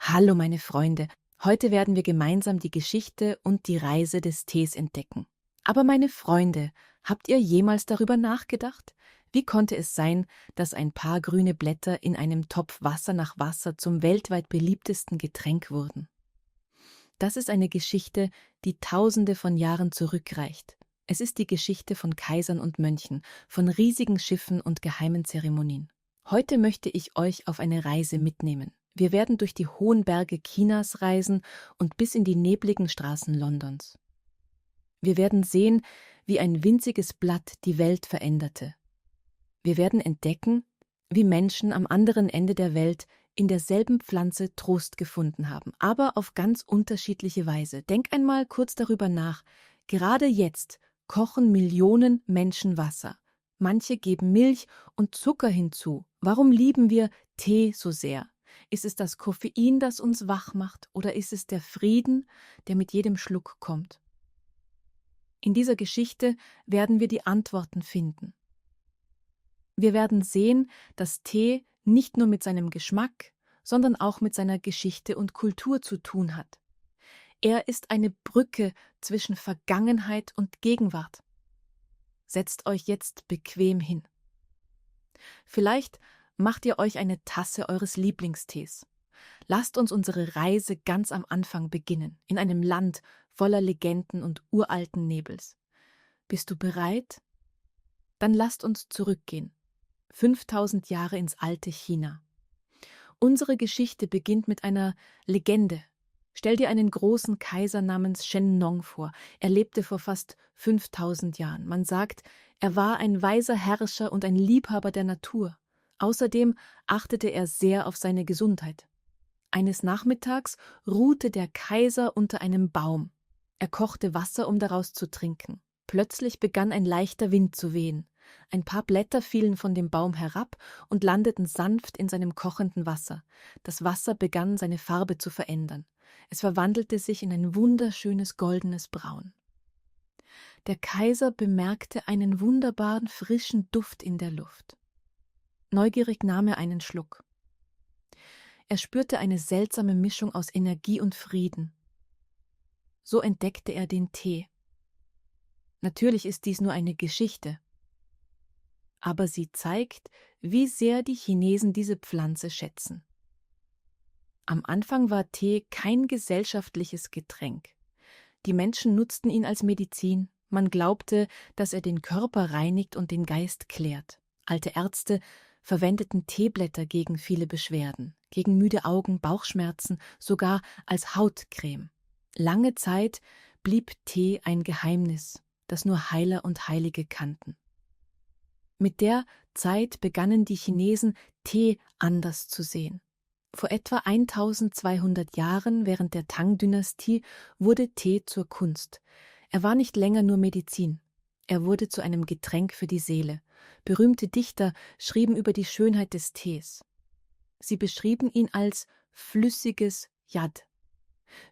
Hallo meine Freunde, heute werden wir gemeinsam die Geschichte und die Reise des Tees entdecken. Aber meine Freunde, habt ihr jemals darüber nachgedacht? Wie konnte es sein, dass ein paar grüne Blätter in einem Topf Wasser nach Wasser zum weltweit beliebtesten Getränk wurden? Das ist eine Geschichte, die Tausende von Jahren zurückreicht. Es ist die Geschichte von Kaisern und Mönchen, von riesigen Schiffen und geheimen Zeremonien. Heute möchte ich euch auf eine Reise mitnehmen. Wir werden durch die hohen Berge Chinas reisen und bis in die nebligen Straßen Londons. Wir werden sehen, wie ein winziges Blatt die Welt veränderte. Wir werden entdecken, wie Menschen am anderen Ende der Welt in derselben Pflanze Trost gefunden haben, aber auf ganz unterschiedliche Weise. Denk einmal kurz darüber nach. Gerade jetzt kochen Millionen Menschen Wasser. Manche geben Milch und Zucker hinzu. Warum lieben wir Tee so sehr? Ist es das Koffein, das uns wach macht, oder ist es der Frieden, der mit jedem Schluck kommt? In dieser Geschichte werden wir die Antworten finden. Wir werden sehen, dass Tee nicht nur mit seinem Geschmack, sondern auch mit seiner Geschichte und Kultur zu tun hat. Er ist eine Brücke zwischen Vergangenheit und Gegenwart. Setzt euch jetzt bequem hin. Vielleicht macht ihr euch eine Tasse eures Lieblingstees. Lasst uns unsere Reise ganz am Anfang beginnen, in einem Land voller Legenden und uralten Nebels. Bist du bereit? Dann lasst uns zurückgehen. 5000 Jahre ins alte China. Unsere Geschichte beginnt mit einer Legende. Stell dir einen großen Kaiser namens Shen Nong vor. Er lebte vor fast 5000 Jahren. Man sagt, er war ein weiser Herrscher und ein Liebhaber der Natur. Außerdem achtete er sehr auf seine Gesundheit. Eines Nachmittags ruhte der Kaiser unter einem Baum. Er kochte Wasser, um daraus zu trinken. Plötzlich begann ein leichter Wind zu wehen. Ein paar Blätter fielen von dem Baum herab und landeten sanft in seinem kochenden Wasser. Das Wasser begann seine Farbe zu verändern. Es verwandelte sich in ein wunderschönes goldenes Braun. Der Kaiser bemerkte einen wunderbaren frischen Duft in der Luft. Neugierig nahm er einen Schluck. Er spürte eine seltsame Mischung aus Energie und Frieden. So entdeckte er den Tee. Natürlich ist dies nur eine Geschichte, aber sie zeigt, wie sehr die Chinesen diese Pflanze schätzen. Am Anfang war Tee kein gesellschaftliches Getränk. Die Menschen nutzten ihn als Medizin. Man glaubte, dass er den Körper reinigt und den Geist klärt. Alte Ärzte verwendeten Teeblätter gegen viele Beschwerden, gegen müde Augen, Bauchschmerzen, sogar als Hautcreme. Lange Zeit blieb Tee ein Geheimnis, das nur Heiler und Heilige kannten. Mit der Zeit begannen die Chinesen, Tee anders zu sehen. Vor etwa 1200 Jahren, während der Tang-Dynastie, wurde Tee zur Kunst. Er war nicht länger nur Medizin. Er wurde zu einem Getränk für die Seele. Berühmte Dichter schrieben über die Schönheit des Tees. Sie beschrieben ihn als flüssiges Yad.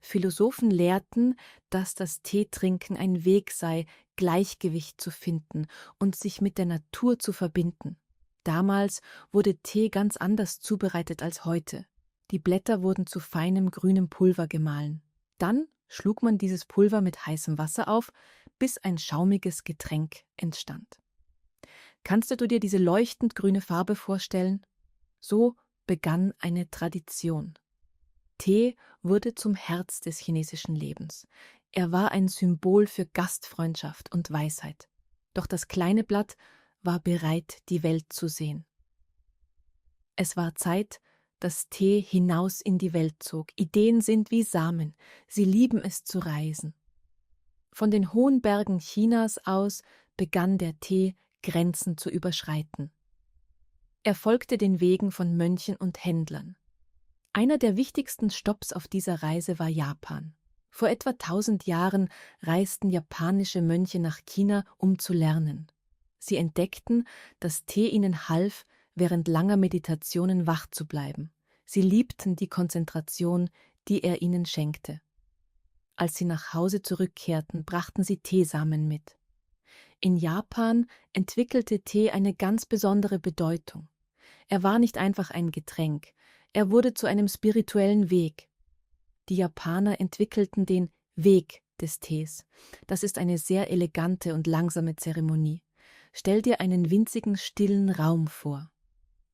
Philosophen lehrten, dass das Teetrinken ein Weg sei, Gleichgewicht zu finden und sich mit der Natur zu verbinden. Damals wurde Tee ganz anders zubereitet als heute. Die Blätter wurden zu feinem grünem Pulver gemahlen. Dann schlug man dieses Pulver mit heißem Wasser auf, bis ein schaumiges Getränk entstand. Kannst du dir diese leuchtend grüne Farbe vorstellen? So begann eine Tradition. Tee wurde zum Herz des chinesischen Lebens. Er war ein Symbol für Gastfreundschaft und Weisheit. Doch das kleine Blatt war bereit, die Welt zu sehen. Es war Zeit, dass Tee hinaus in die Welt zog. Ideen sind wie Samen, sie lieben es zu reisen. Von den hohen Bergen Chinas aus begann der Tee, Grenzen zu überschreiten. Er folgte den Wegen von Mönchen und Händlern. Einer der wichtigsten Stopps auf dieser Reise war Japan. Vor etwa 1000 Jahren reisten japanische Mönche nach China, um zu lernen. Sie entdeckten, dass Tee ihnen half, während langer Meditationen wach zu bleiben. Sie liebten die Konzentration, die er ihnen schenkte. Als sie nach Hause zurückkehrten, brachten sie Teesamen mit. In Japan entwickelte Tee eine ganz besondere Bedeutung. Er war nicht einfach ein Getränk, Er wurde zu einem spirituellen Weg. Die Japaner entwickelten den Weg des Tees. Das ist eine sehr elegante und langsame Zeremonie. Stell dir einen winzigen, stillen Raum vor.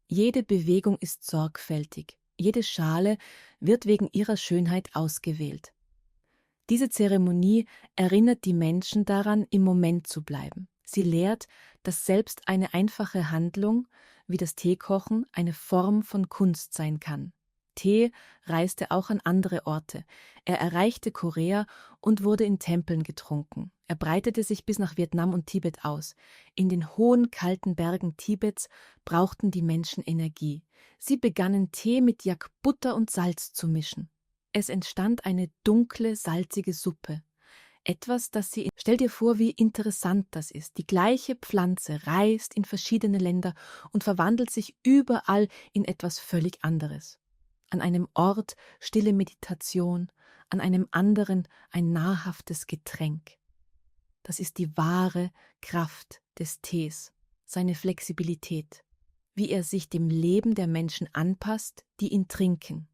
Jede Bewegung ist sorgfältig. Jede Schale wird wegen ihrer Schönheit ausgewählt. Diese Zeremonie erinnert die Menschen daran, im Moment zu bleiben. Sie lehrt, dass selbst eine einfache Handlung, wie das Teekochen, eine Form von Kunst sein kann. Tee reiste auch an andere Orte. Er erreichte Korea und wurde in Tempeln getrunken. Er breitete sich bis nach Vietnam und Tibet aus. In den hohen, kalten Bergen Tibets brauchten die Menschen Energie. Sie begannen Tee mit Yak, Butter und Salz zu mischen. Es entstand eine dunkle, salzige Suppe. Etwas, das sie... Stell dir vor, wie interessant das ist. Die gleiche Pflanze reist in verschiedene Länder und verwandelt sich überall in etwas völlig anderes. An einem Ort stille Meditation, an einem anderen ein nahrhaftes Getränk. Das ist die wahre Kraft des Tees, seine Flexibilität, wie er sich dem Leben der Menschen anpasst, die ihn trinken,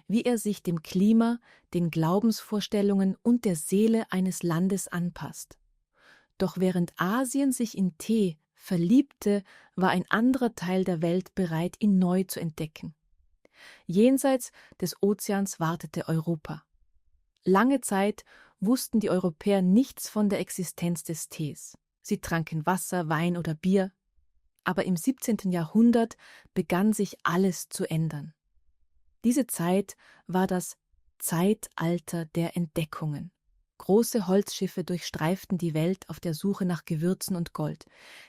wie er sich dem Klima, den Glaubensvorstellungen und der Seele eines Landes anpasst. Doch während Asien sich in Tee verliebte, war ein anderer Teil der Welt bereit, ihn neu zu entdecken. Jenseits des Ozeans wartete Europa. Lange Zeit wussten die Europäer nichts von der Existenz des Tees. Sie tranken Wasser, Wein oder Bier. Aber im 17. Jahrhundert begann sich alles zu ändern. Diese Zeit war das Zeitalter der Entdeckungen. Große Holzschiffe durchstreiften die Welt auf der Suche nach Gewürzen und Gold.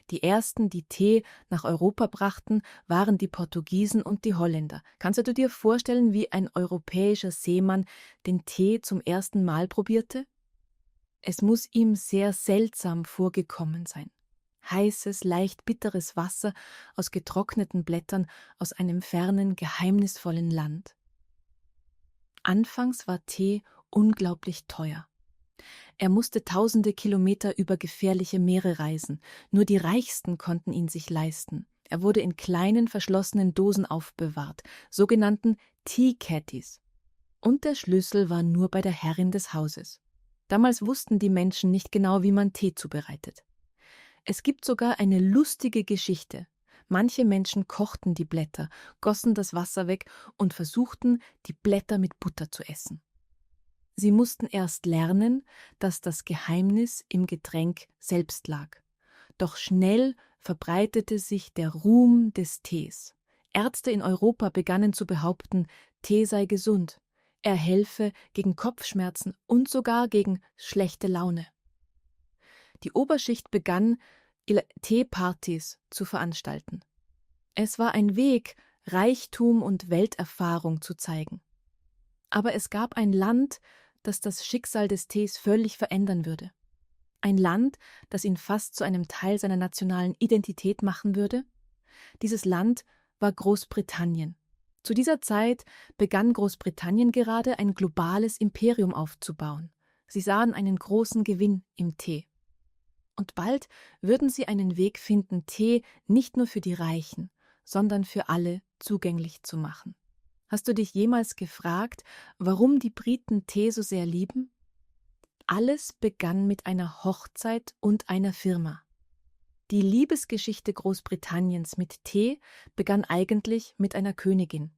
Die ersten, die Tee nach Europa brachten, waren die Portugiesen und die Holländer. Kannst du dir vorstellen, wie ein europäischer Seemann den Tee zum ersten Mal probierte? Es muss ihm sehr seltsam vorgekommen sein. Heißes, leicht bitteres Wasser aus getrockneten Blättern aus einem fernen, geheimnisvollen Land. Anfangs war Tee unglaublich teuer. Er musste tausende Kilometer über gefährliche Meere reisen. Nur die Reichsten konnten ihn sich leisten. Er wurde in kleinen, verschlossenen Dosen aufbewahrt, sogenannten Tea-Caddies. Und der Schlüssel war nur bei der Herrin des Hauses. Damals wussten die Menschen nicht genau, wie man Tee zubereitet. Es gibt sogar eine lustige Geschichte. Manche Menschen kochten die Blätter, gossen das Wasser weg und versuchten, die Blätter mit Butter zu essen. Sie mussten erst lernen, dass das Geheimnis im Getränk selbst lag. Doch schnell verbreitete sich der Ruhm des Tees. Ärzte in Europa begannen zu behaupten, Tee sei gesund. Er helfe gegen Kopfschmerzen und sogar gegen schlechte Laune. Die Oberschicht begann, Teepartys zu veranstalten. Es war ein Weg, Reichtum und Welterfahrung zu zeigen. Aber es gab ein Land, das das Schicksal des Tees völlig verändern würde. Ein Land, das ihn fast zu einem Teil seiner nationalen Identität machen würde. Dieses Land war Großbritannien. Zu dieser Zeit begann Großbritannien gerade ein globales Imperium aufzubauen. Sie sahen einen großen Gewinn im Tee. Und bald würden sie einen Weg finden, Tee nicht nur für die Reichen, sondern für alle zugänglich zu machen. Hast du dich jemals gefragt, warum die Briten Tee so sehr lieben? Alles begann mit einer Hochzeit und einer Firma. Die Liebesgeschichte Großbritanniens mit Tee begann eigentlich mit einer Königin.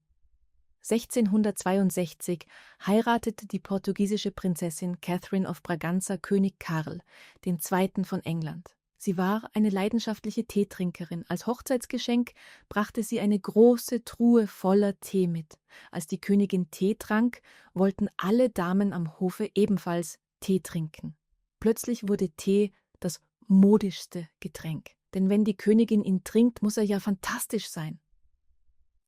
1662 heiratete die portugiesische Prinzessin Catherine of Braganza König Karl, den II. Von England. Sie war eine leidenschaftliche Teetrinkerin. Als Hochzeitsgeschenk brachte sie eine große Truhe voller Tee mit. Als die Königin Tee trank, wollten alle Damen am Hofe ebenfalls Tee trinken. Plötzlich wurde Tee das modischste Getränk. Denn wenn die Königin ihn trinkt, muss er ja fantastisch sein.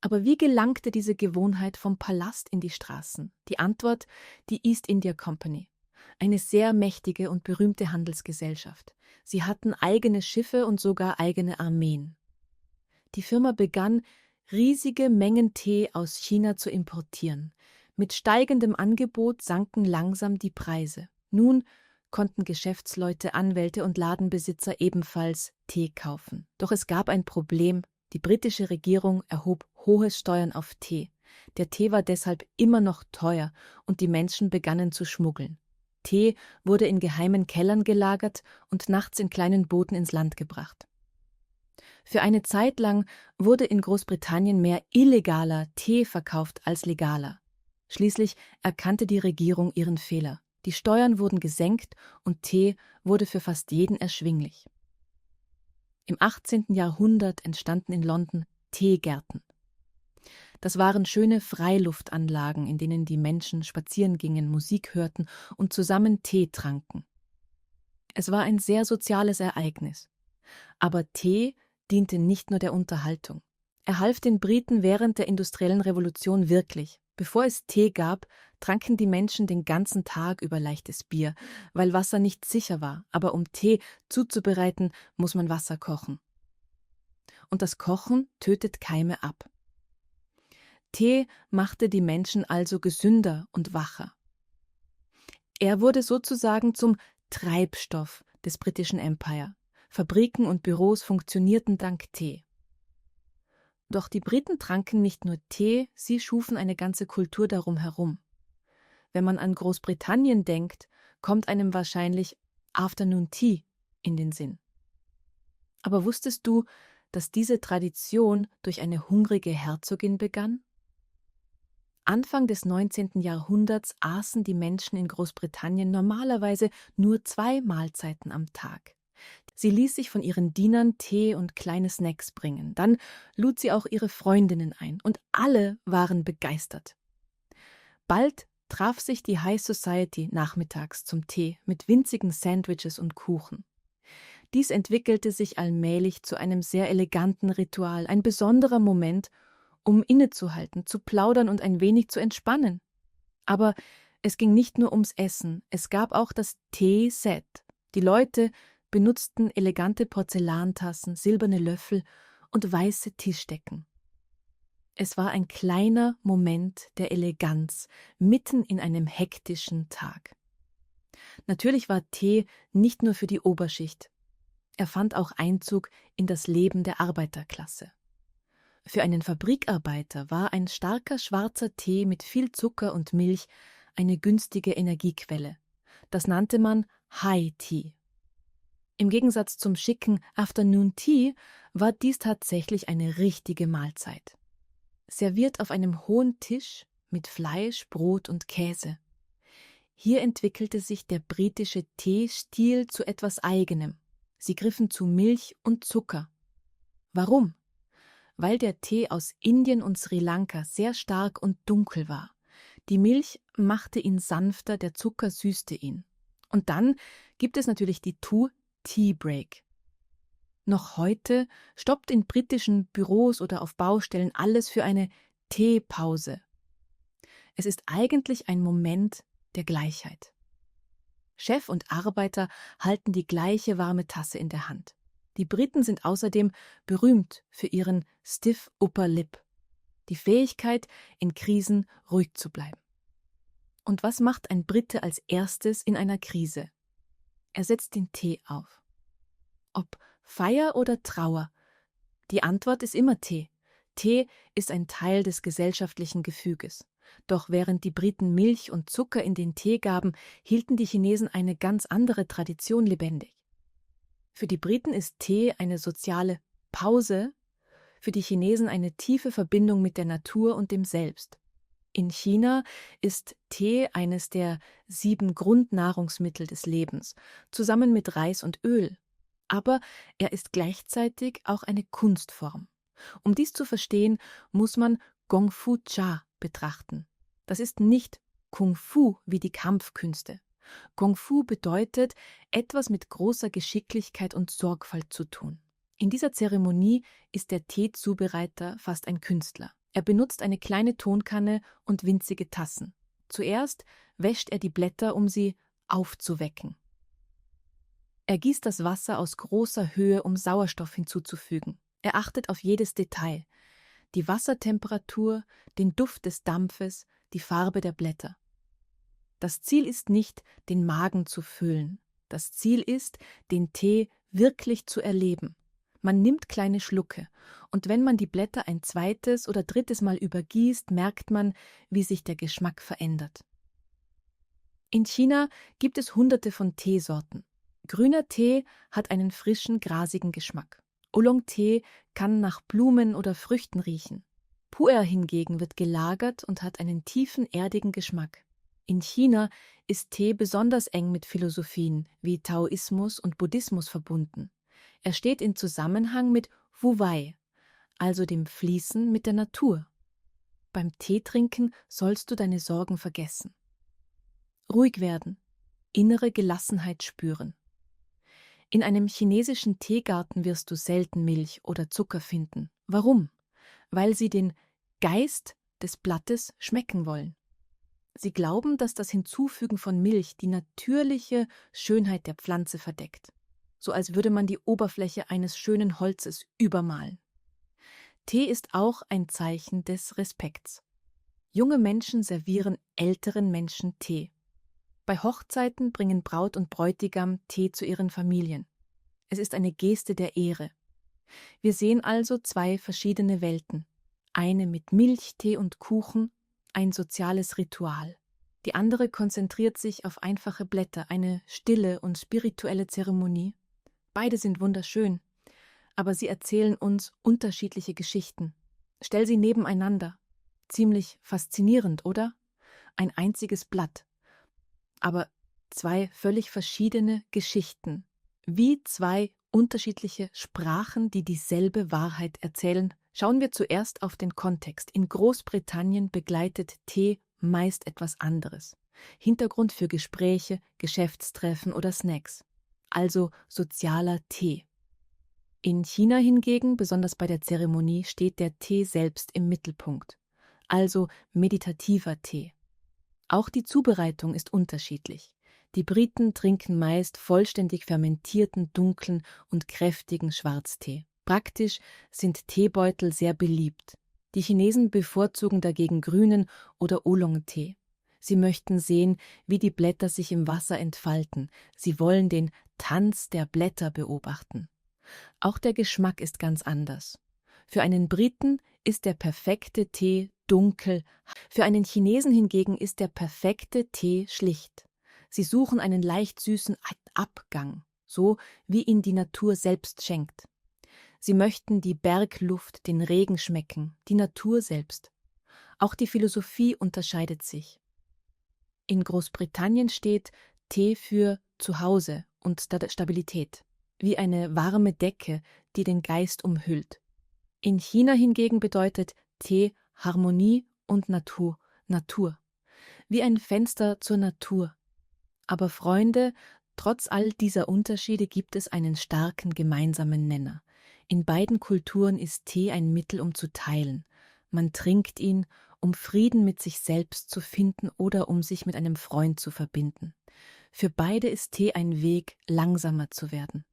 Aber wie gelangte diese Gewohnheit vom Palast in die Straßen? Die Antwort: die East India Company. Eine sehr mächtige und berühmte Handelsgesellschaft. Sie hatten eigene Schiffe und sogar eigene Armeen. Die Firma begann, riesige Mengen Tee aus China zu importieren. Mit steigendem Angebot sanken langsam die Preise. Nun konnten Geschäftsleute, Anwälte und Ladenbesitzer ebenfalls Tee kaufen. Doch es gab ein Problem. Die britische Regierung erhob hohe Steuern auf Tee. Der Tee war deshalb immer noch teuer und die Menschen begannen zu schmuggeln. Tee wurde in geheimen Kellern gelagert und nachts in kleinen Booten ins Land gebracht. Für eine Zeit lang wurde in Großbritannien mehr illegaler Tee verkauft als legaler. Schließlich erkannte die Regierung ihren Fehler. Die Steuern wurden gesenkt und Tee wurde für fast jeden erschwinglich. Im 18. Jahrhundert entstanden in London Teegärten. Das waren schöne Freiluftanlagen, in denen die Menschen spazieren gingen, Musik hörten und zusammen Tee tranken. Es war ein sehr soziales Ereignis. Aber Tee diente nicht nur der Unterhaltung. Er half den Briten während der industriellen Revolution wirklich. Bevor es Tee gab, tranken die Menschen den ganzen Tag über leichtes Bier, weil Wasser nicht sicher war. Aber um Tee zuzubereiten, muss man Wasser kochen. Und das Kochen tötet Keime ab. Tee machte die Menschen also gesünder und wacher. Er wurde sozusagen zum Treibstoff des britischen Empire. Fabriken und Büros funktionierten dank Tee. Doch die Briten tranken nicht nur Tee, sie schufen eine ganze Kultur darum herum. Wenn man an Großbritannien denkt, kommt einem wahrscheinlich Afternoon Tea in den Sinn. Aber wusstest du, dass diese Tradition durch eine hungrige Herzogin begann? Anfang des 19. Jahrhunderts aßen die Menschen in Großbritannien normalerweise nur 2 Mahlzeiten am Tag. Sie ließ sich von ihren Dienern Tee und kleine Snacks bringen. Dann lud sie auch ihre Freundinnen ein und alle waren begeistert. Bald traf sich die High Society nachmittags zum Tee mit winzigen Sandwiches und Kuchen. Dies entwickelte sich allmählich zu einem sehr eleganten Ritual, ein besonderer Moment, um innezuhalten, zu plaudern und ein wenig zu entspannen. Aber es ging nicht nur ums Essen, es gab auch das Teeset. Die Leute benutzten elegante Porzellantassen, silberne Löffel und weiße Tischdecken. Es war ein kleiner Moment der Eleganz mitten in einem hektischen Tag. Natürlich war Tee nicht nur für die Oberschicht. Er fand auch Einzug in das Leben der Arbeiterklasse. Für einen Fabrikarbeiter war ein starker schwarzer Tee mit viel Zucker und Milch eine günstige Energiequelle. Das nannte man High Tea. Im Gegensatz zum schicken Afternoon Tea war dies tatsächlich eine richtige Mahlzeit. Serviert auf einem hohen Tisch mit Fleisch, Brot und Käse. Hier entwickelte sich der britische Teestil zu etwas Eigenem. Sie griffen zu Milch und Zucker. Warum? Weil der Tee aus Indien und Sri Lanka sehr stark und dunkel war. Die Milch machte ihn sanfter, der Zucker süßte ihn. Und dann gibt es natürlich die Tea Break. Noch heute stoppt in britischen Büros oder auf Baustellen alles für eine Teepause. Es ist eigentlich ein Moment der Gleichheit. Chef und Arbeiter halten die gleiche warme Tasse in der Hand. Die Briten sind außerdem berühmt für ihren Stiff Upper Lip, die Fähigkeit, in Krisen ruhig zu bleiben. Und was macht ein Brite als erstes in einer Krise? Er setzt den Tee auf. Ob Feier oder Trauer, die Antwort ist immer Tee. Tee ist ein Teil des gesellschaftlichen Gefüges. Doch während die Briten Milch und Zucker in den Tee gaben, hielten die Chinesen eine ganz andere Tradition lebendig. Für die Briten ist Tee eine soziale Pause, für die Chinesen eine tiefe Verbindung mit der Natur und dem Selbst. In China ist Tee eines der 7 Grundnahrungsmittel des Lebens, zusammen mit Reis und Öl. Aber er ist gleichzeitig auch eine Kunstform. Um dies zu verstehen, muss man Gong Fu Cha betrachten. Das ist nicht Kung Fu wie die Kampfkünste. Kung Fu bedeutet, etwas mit großer Geschicklichkeit und Sorgfalt zu tun. In dieser Zeremonie ist der Teezubereiter fast ein Künstler. Er benutzt eine kleine Tonkanne und winzige Tassen. Zuerst wäscht er die Blätter, um sie aufzuwecken. Er gießt das Wasser aus großer Höhe, um Sauerstoff hinzuzufügen. Er achtet auf jedes Detail: die Wassertemperatur, den Duft des Dampfes, die Farbe der Blätter. Das Ziel ist nicht, den Magen zu füllen. Das Ziel ist, den Tee wirklich zu erleben. Man nimmt kleine Schlucke, und wenn man die Blätter ein zweites oder drittes Mal übergießt, merkt man, wie sich der Geschmack verändert. In China gibt es hunderte von Teesorten. Grüner Tee hat einen frischen, grasigen Geschmack. Oolong-Tee kann nach Blumen oder Früchten riechen. Pu'er hingegen wird gelagert und hat einen tiefen, erdigen Geschmack. In China ist Tee besonders eng mit Philosophien wie Taoismus und Buddhismus verbunden. Er steht in Zusammenhang mit Wu Wei, also dem Fließen mit der Natur. Beim Teetrinken sollst du deine Sorgen vergessen. Ruhig werden, innere Gelassenheit spüren. In einem chinesischen Teegarten wirst du selten Milch oder Zucker finden. Warum? Weil sie den Geist des Blattes schmecken wollen. Sie glauben, dass das Hinzufügen von Milch die natürliche Schönheit der Pflanze verdeckt, so als würde man die Oberfläche eines schönen Holzes übermalen. Tee ist auch ein Zeichen des Respekts. Junge Menschen servieren älteren Menschen Tee. Bei Hochzeiten bringen Braut und Bräutigam Tee zu ihren Familien. Es ist eine Geste der Ehre. Wir sehen also zwei verschiedene Welten. Eine mit Milch, Tee und Kuchen, ein soziales Ritual. Die andere konzentriert sich auf einfache Blätter, eine stille und spirituelle Zeremonie. Beide sind wunderschön, aber sie erzählen uns unterschiedliche Geschichten. Stell sie nebeneinander. Ziemlich faszinierend, oder? Ein einziges Blatt. Aber zwei völlig verschiedene Geschichten. Wie zwei unterschiedliche Sprachen, die dieselbe Wahrheit erzählen. Schauen wir zuerst auf den Kontext. In Großbritannien begleitet Tee meist etwas anderes. Hintergrund für Gespräche, Geschäftstreffen oder Snacks. Also sozialer Tee. In China hingegen, besonders bei der Zeremonie, steht der Tee selbst im Mittelpunkt. Also meditativer Tee. Auch die Zubereitung ist unterschiedlich. Die Briten trinken meist vollständig fermentierten, dunklen und kräftigen Schwarztee. Praktisch sind Teebeutel sehr beliebt. Die Chinesen bevorzugen dagegen grünen oder Oolong-Tee. Sie möchten sehen, wie die Blätter sich im Wasser entfalten. Sie wollen den Tanz der Blätter beobachten. Auch der Geschmack ist ganz anders. Für einen Briten ist der perfekte Tee dunkel, für einen Chinesen hingegen ist der perfekte Tee schlicht. Sie suchen einen leicht süßen Abgang, so wie ihn die Natur selbst schenkt. Sie möchten die Bergluft, den Regen schmecken, die Natur selbst. Auch die Philosophie unterscheidet sich. In Großbritannien steht Tee für Zuhause und Stabilität, wie eine warme Decke, die den Geist umhüllt. In China hingegen bedeutet Tee Harmonie und Natur, wie ein Fenster zur Natur. Aber Freunde, trotz all dieser Unterschiede gibt es einen starken gemeinsamen Nenner. In beiden Kulturen ist Tee ein Mittel, um zu teilen. Man trinkt ihn, um Frieden mit sich selbst zu finden oder um sich mit einem Freund zu verbinden. Für beide ist Tee ein Weg, langsamer zu werden.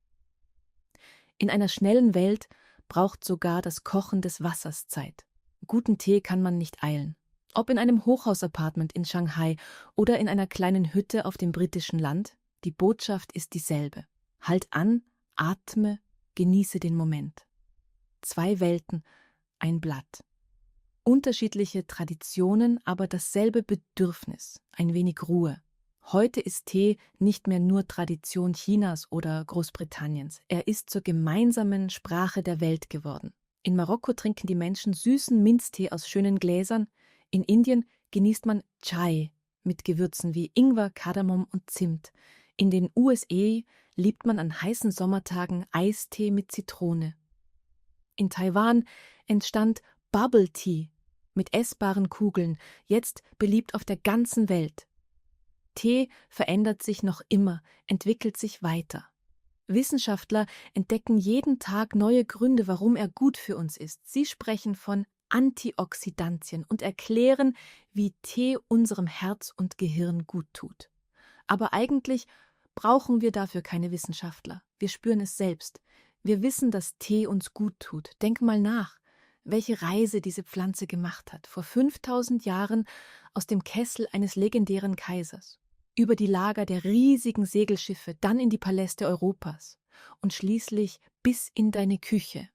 In einer schnellen Welt braucht sogar das Kochen des Wassers Zeit. Guten Tee kann man nicht eilen. Ob in einem Hochhausapartment in Shanghai oder in einer kleinen Hütte auf dem britischen Land, die Botschaft ist dieselbe. Halt an, atme, genieße den Moment. Zwei Welten, ein Blatt. Unterschiedliche Traditionen, aber dasselbe Bedürfnis, ein wenig Ruhe. Heute ist Tee nicht mehr nur Tradition Chinas oder Großbritanniens. Er ist zur gemeinsamen Sprache der Welt geworden. In Marokko trinken die Menschen süßen Minztee aus schönen Gläsern. In Indien genießt man Chai mit Gewürzen wie Ingwer, Kardamom und Zimt. In den USA liebt man an heißen Sommertagen Eistee mit Zitrone. In Taiwan entstand Bubble Tea mit essbaren Kugeln, jetzt beliebt auf der ganzen Welt. Tee verändert sich noch immer, entwickelt sich weiter. Wissenschaftler entdecken jeden Tag neue Gründe, warum er gut für uns ist. Sie sprechen von Antioxidantien und erklären, wie Tee unserem Herz und Gehirn gut tut. Aber eigentlich brauchen wir dafür keine Wissenschaftler. Wir spüren es selbst. Wir wissen, dass Tee uns gut tut. Denk mal nach, welche Reise diese Pflanze gemacht hat. Vor 5000 Jahren aus dem Kessel eines legendären Kaisers. Über die Lager der riesigen Segelschiffe, dann in die Paläste Europas. und schließlich bis in deine Küche.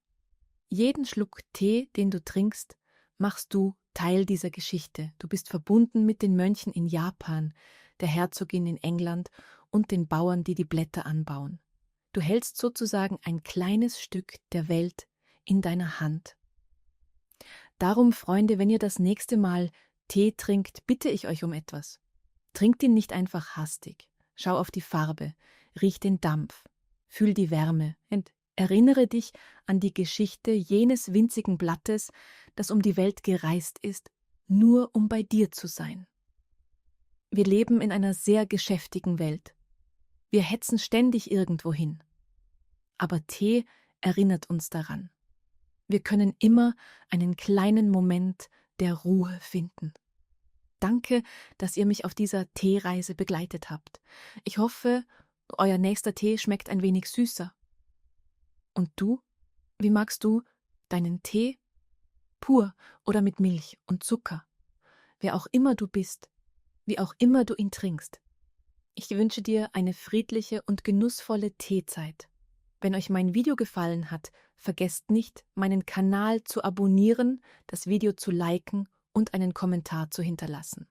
Jeden Schluck Tee, den du trinkst, machst du Teil dieser Geschichte. Du bist verbunden mit den Mönchen in Japan, der Herzogin in England und den Bauern, die die Blätter anbauen. Du hältst sozusagen ein kleines Stück der Welt in deiner Hand. Darum, Freunde, wenn ihr das nächste Mal Tee trinkt, bitte ich euch um etwas. Trinkt ihn nicht einfach hastig. Schau auf die Farbe, riech den Dampf, fühl die Wärme und erinnere dich an die Geschichte jenes winzigen Blattes, das um die Welt gereist ist, nur um bei dir zu sein. Wir leben in einer sehr geschäftigen Welt. Wir hetzen ständig irgendwo hin. Aber Tee erinnert uns daran. Wir können immer einen kleinen Moment der Ruhe finden. Danke, dass ihr mich auf dieser Teereise begleitet habt. Ich hoffe, euer nächster Tee schmeckt ein wenig süßer. Und du? Wie magst du deinen Tee? Pur oder mit Milch und Zucker? Wer auch immer du bist, wie auch immer du ihn trinkst. Ich wünsche dir eine friedliche und genussvolle Teezeit. Wenn euch mein Video gefallen hat, vergesst nicht, meinen Kanal zu abonnieren, das Video zu liken und einen Kommentar zu hinterlassen.